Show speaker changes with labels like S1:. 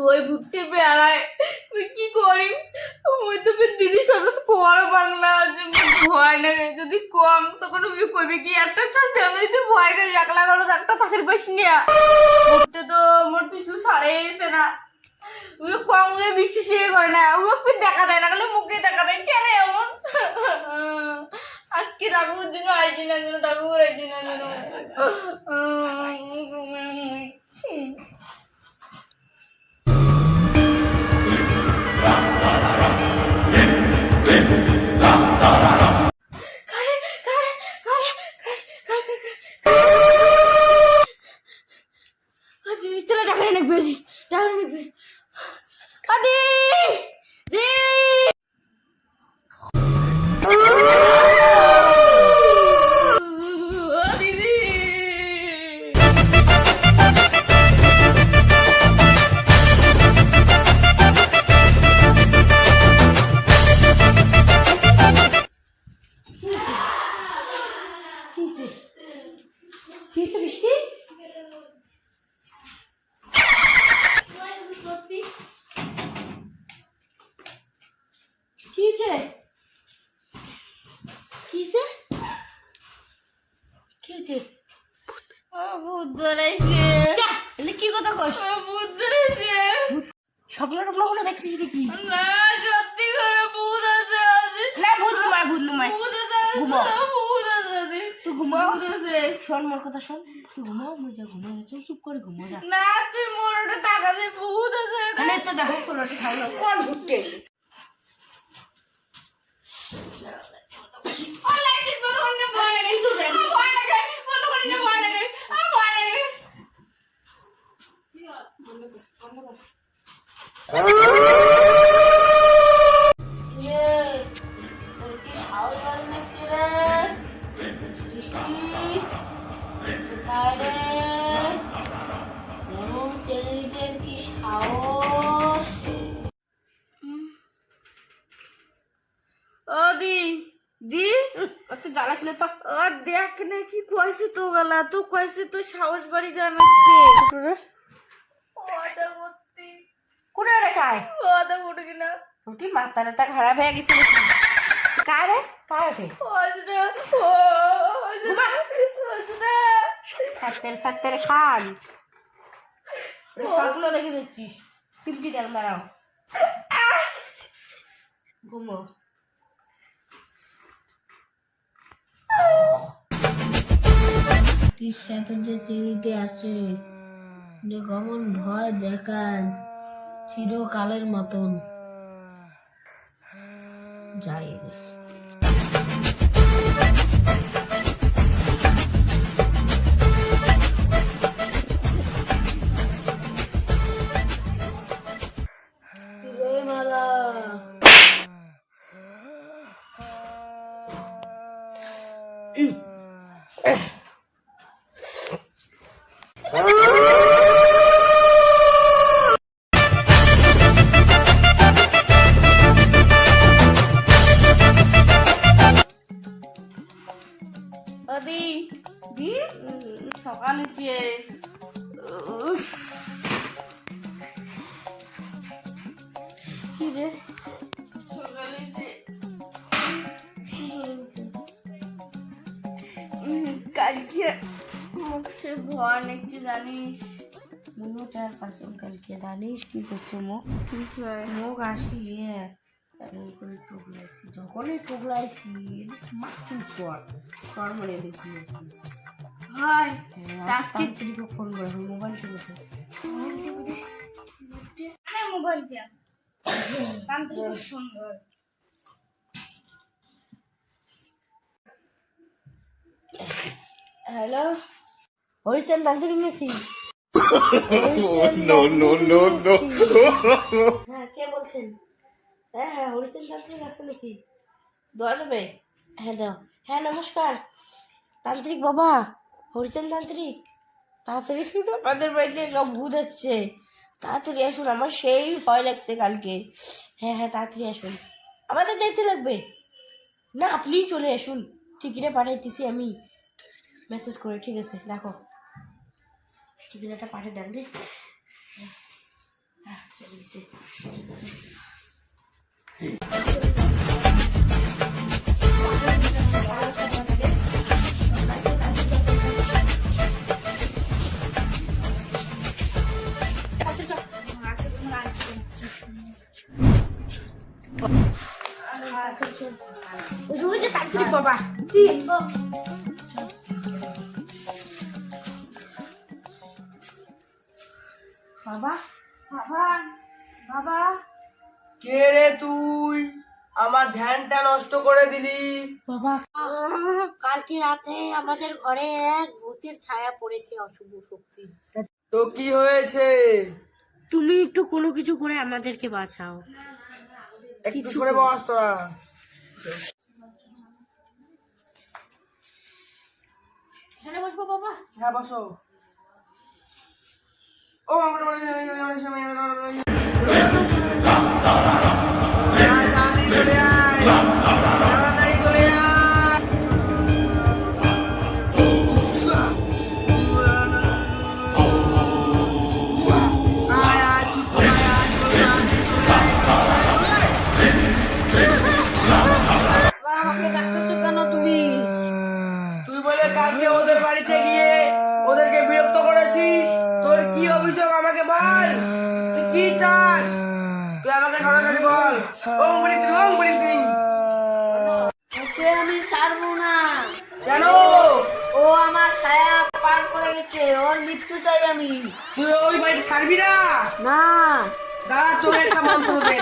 S1: ওই ভুট্টি বেড়ায় তুই কি করি ওই তো দিদি সব কর বাংলা ভয় না যদি কম তখন ওই কইবে কি একটা ফ্যামিলিতে ভয় করে 1,00,000 একটা চাকরি পাইস নিয়া ভুট্টি তো মোর পিছু সারে এসে না ওই কম ওই বিশ্বাস করে না ওই দেখা দেয় না খালি মুখে দেখা দেয় কেন এমন আজকে রাঘুর জন্য আইজিনার জন্য রাঘুর আইজিনার জন্য কি কথা কস ভূত ধরেছে স্বপ্ন টপ্ন হলে দেখছিস কি না সত্যি করে ভূত আছে না ভূত নয় ভূত আছে তুই ঘুমাও শোন মোর কথা শোন তুই ঘুমাও মুই যা ঘুমাই চুপ করে ঘুমো যা না তুই মোর ওটা টাকা দে ভূত আছে মানে তো দেখো তোর ওটা খাওয়া কোন ভূতকে দেখ না কি কয়েছে তো গলা তো কয়েছে তো সাহস বাড়ি জানাচ্ছে কোনে রেখায় কিনা তোর কি মাথাটা খারাপ হয়ে গেছে কারে কারে ফাটতে খান সবগুলো দেখে দিচ্ছিস চিমটি দেখ দাঁড়াও ঘুমো সাথে যে চিড়িটি আছে যে কেমন ভয় দেখায় চিরকালের মতন যাই মালা সকালে যে কি রে সকালে যে কালকে মুখে ভয় নাকি জানিস মুখটার পাশে কালকে জানিস কি করছে মুখ আসিয়ে এমন করে টুকলাইছি যখনই টুকলাইছি মাথুর সর মানে দেখিয়েছি হাই আজকে তুইকে ফোন করে মোবাইল টিপে মোবাইল দিয়া তান্ত্রিক সুন্দর হ্যালো হরিচেন তান্ত্রিক নাকি হ্যাঁ কে বলছেন হ্যাঁ হরিচেন তান্ত্রিক আছে নাকি দেওয়া যাবে হ্যাঁ দাও হ্যাঁ নমস্কার তান্ত্রিক বাবা হরিচেন তান্ত্রিক তাড়াতাড়ি শুনো আমাদের বাড়িতে একটা ভূত এসছে তাড়াতাড়ি আসুন আমার সেই ভয় লাগছে কালকে হ্যাঁ হ্যাঁ তাড়াতাড়ি আসুন আমাদের যেতে লাগবে না আপনিই চলে আসুন টিকিটে পাঠাইতেছি আমি মেসেজ করে ঠিক আছে রাখো টিকিটটা পাঠিয়ে দেন রে চলে গেছে। ওই যে তান্ত্রিক বাবা, বাবা বাবা বাবা,
S2: কে রে তুই? আমার ধ্যানটা নষ্ট করে দিলি।
S1: বাবা কালকে রাতে আমাদের ঘরে এক ভূতের ছায়া পড়েছে, অশুভ শক্তি।
S2: তো কি হয়েছে?
S1: তুমি একটু কোনো কিছু করে আমাদেরকে বাঁচাও।
S2: একটু সরে বস তোরা।
S1: এখানে বসবো বাবা?
S2: হ্যাঁ বসো। ও তাড়াতাড়ি চলে আয়, তাড়াতাড়ি চলে আয়। আয় আয়, চুপ করে আয়, আয়, চলে আয়, চলে আয়।
S1: আমাকে ডাকতেছো কেন তুমি?
S2: তুই বলে কালকে ওদের বাড়িতে গিয়ে ওদেরকে বিরক্ত করেছিস। তোর কি অভিযোগ আমাকে বল, তুই কি চাস? তুই আমাকে সরাসরি বল। ওম বলি তুই, ওম বলি তুই।
S1: ওকে আমি ছাড়বো না।
S2: কেন?
S1: ও আমার ছায়া পার করে গেছে, ওর মৃত্যু চাই আমি।
S2: তুই ওই বাড়িতে ছাড়বি না?
S1: না।
S2: দাঁড়া, তোর একটা মন্ত্র দে।